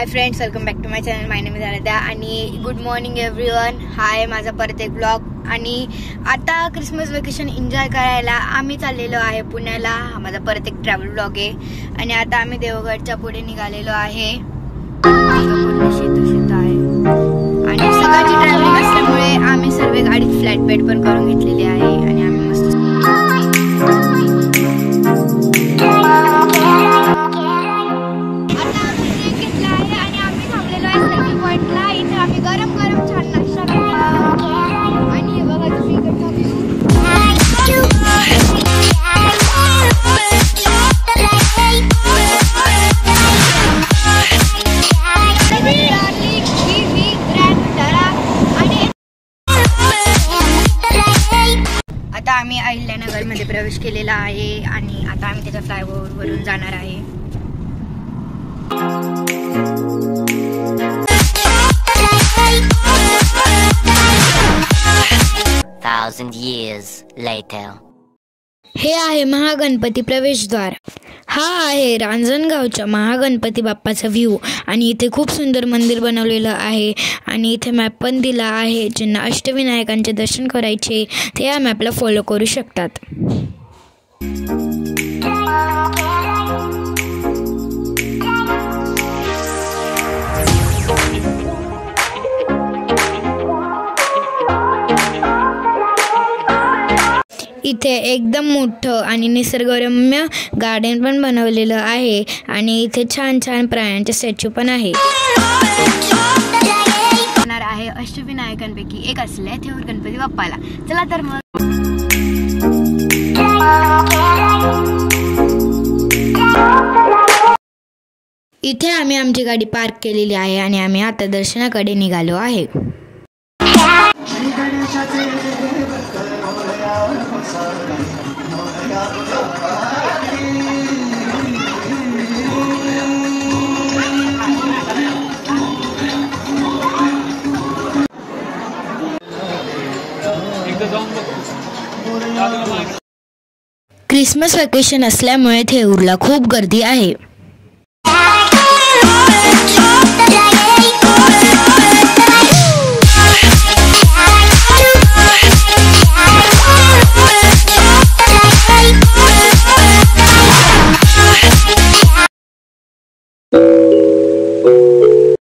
High friends, welcome back to my channel. My name is Aradhya आणि good morning everyone. हाय माझा परत एक blog. आणि आता क्रिसमस वेकेशन एन्जॉय करायला आम्ही चाललेलो आहे पुण्याला. हा माझा परत एक ट्रॅव्हल ब्लॉग आहे. आणि आता आम्ही देवगडच्या पुढे निघालेलो आहे. शेत आहे आणि सकाळची ट्रॅव्हलिंग असल्यामुळे आम्ही सर्व गाडी फ्लॅट बेड पण करून घेतलेली आहे. आणि आम्ही मस्त आम्ही गरम गरम छान नाश्ता केला. आणि हे बघा तुम्ही इकडचा आता आम्ही अहिल्यानगर मध्ये प्रवेश केलेला आहे. आणि आता आम्ही त्याच्या फ्लायओव्हर वरून जाणार आहे. हे आहे महागणपती प्रवेशद्वार. हा आहे रांजणगावच्या महागणपती बाप्पाचा व्ह्यू. आणि इथे खूप सुंदर मंदिर बनवलेलं आहे. आणि इथे मॅप पण दिला आहे. ज्यांना अष्टविनायकांचे दर्शन करायचे ते या मॅपला फॉलो करू शकतात. इथे एकदम मोठं आणि निसर्गरम्य गार्डन पण बनवलेलं आहे. आणि इथे छान छान प्राण्यांचे स्टॅच्यू पण आहे. आहे अष्टविनायकांपैकी एक असले थेऊर गणपती बाप्पाला. चला तर मग इथे आम्ही आमची गाडी पार्क केलेली आहे. आणि आम्ही आता दर्शनाकडे निघालो आहे. क्रिसमस वेकेशन असल्यामुळे थेऊरला खूप गर्दी आहे.